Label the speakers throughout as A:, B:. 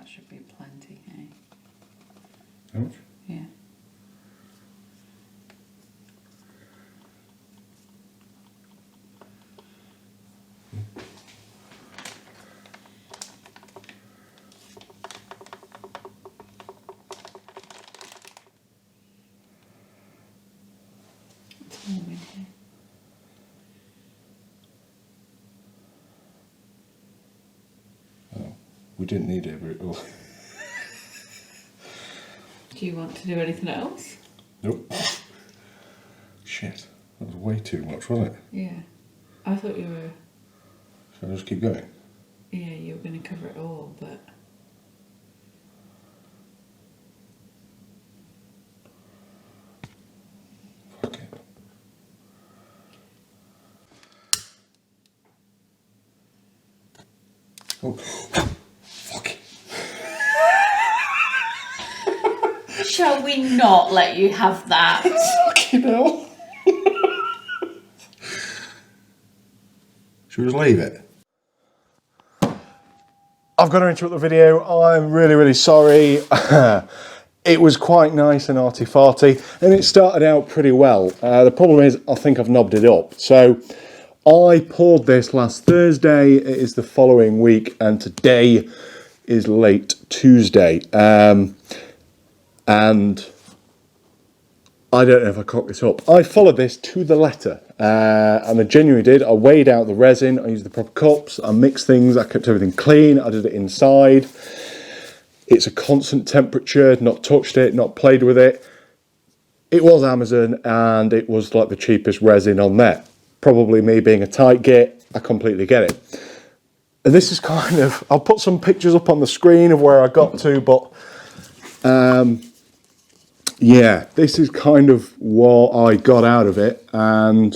A: Should be plenty, eh?
B: How much?
A: Yeah. It's warm in here.
B: Oh, we didn't need it, but it will.
A: Do you want to do anything else?
B: Nope. Shit, that was way too much, wasn't it?
A: Yeah. I thought you were...
B: Shall I just keep going?
A: Yeah, you were going to cover it all, but...
B: Fuck it. Oh, fuck it.
A: Shall we not let you have that?
B: Fucking hell. Should we just leave it? I've got to interrupt the video. I'm really, really sorry. It was quite nice and arty-farty, and it started out pretty well. The problem is, I think I've knobbed it up. So I poured this last Thursday. It is the following week, and today is late Tuesday. And I don't know if I cocked this up. I followed this to the letter, and I genuinely did. I weighed out the resin, I used the proper cups, I mixed things, I kept everything clean, I did it inside. It's a constant temperature, not touched it, not played with it. It was Amazon, and it was like the cheapest resin on there. Probably me being a tight git, I completely get it. And this is kind of, I'll put some pictures up on the screen of where I got to, but yeah, this is kind of what I got out of it. And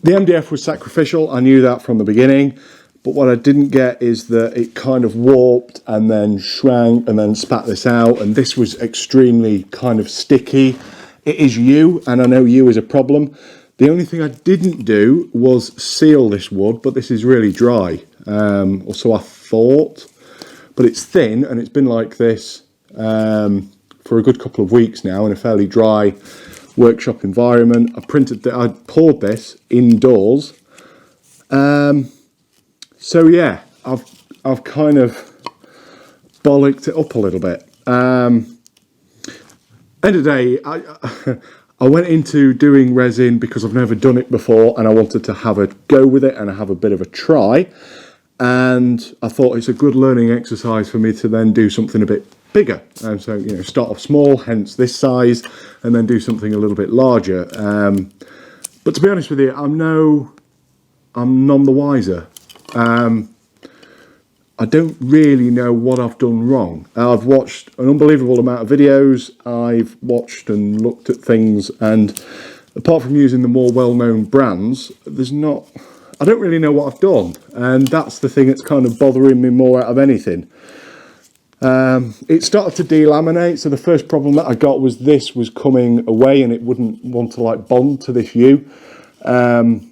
B: the MDF was sacrificial, I knew that from the beginning. But what I didn't get is that it kind of warped and then shrank and then spat this out. And this was extremely kind of sticky. It is yew, and I know yew is a problem. The only thing I didn't do was seal this wood, but this is really dry. Or so I thought. But it's thin, and it's been like this for a good couple of weeks now in a fairly dry workshop environment. I poured this indoors. So yeah, I've kind of bollocked it up a little bit. End of the day, I went into doing resin because I've never done it before, and I wanted to have a go with it and have a bit of a try. And I thought it's a good learning exercise for me to then do something a bit bigger. And so, you know, start off small, hence this size, and then do something a little bit larger. But to be honest with you, I'm none the wiser. I don't really know what I've done wrong. I've watched an unbelievable amount of videos. I've watched and looked at things, and apart from using the more well-known brands, I don't really know what I've done. And that's the thing that's kind of bothering me more out of anything. It started to delaminate, so the first problem that I got was this was coming away and it wouldn't want to like bond to this yew. And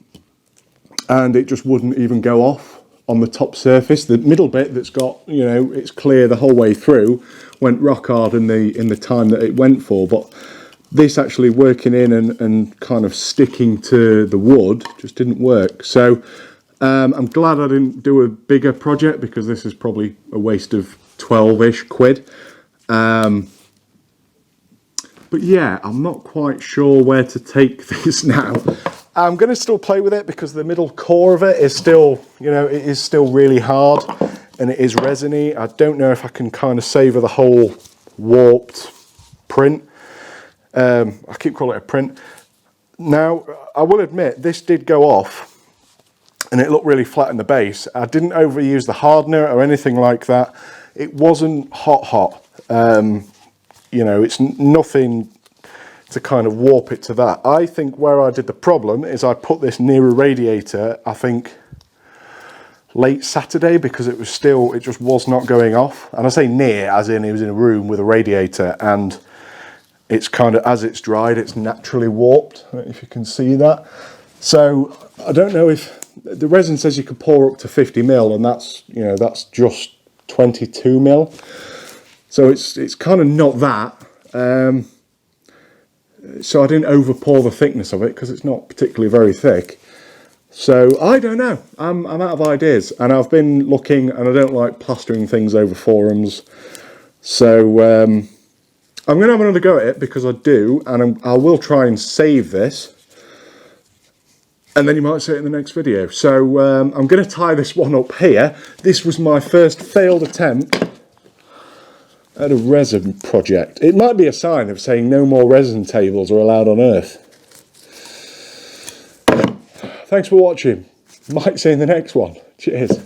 B: it just wouldn't even go off on the top surface. The middle bit that's got, you know, it's clear the whole way through, went rock hard in the time that it went for. But this actually working in and kind of sticking to the wood just didn't work. So I'm glad I didn't do a bigger project, because this is probably a waste of 12-ish quid. But yeah, I'm not quite sure where to take this now. I'm going to still play with it because the middle core of it is still, you know, it is still really hard and it is resiny. I don't know if I can kind of savour the whole warped print. I keep calling it a print. Now, I will admit, this did go off and it looked really flat in the base. I didn't overuse the hardener or anything like that. It wasn't hot. You know, it's nothing to kind of warp it to that. I think where I did the problem is I put this near a radiator, I think late Saturday, because it just was not going off. And I say near, as in it was in a room with a radiator, and it's kind of, as it's dried, it's naturally warped. I don't know if you can see that. So I don't know if, the resin says you can pour up to 50 mil, and that's, you know, that's just 22 mil. So it's kind of not that. So I didn't over pour the thickness of it because it's not particularly very thick. So I don't know. I'm out of ideas, and I've been looking, and I don't like plastering things over forums. So I'm going to have another go at it because I do, and I will try and save this. And then you might see it in the next video. So I'm going to tie this one up here. This was my first failed attempt at a resin project. It might be a sign of saying no more resin tables are allowed on Earth. Thanks for watching. Might see you in the next one. Cheers.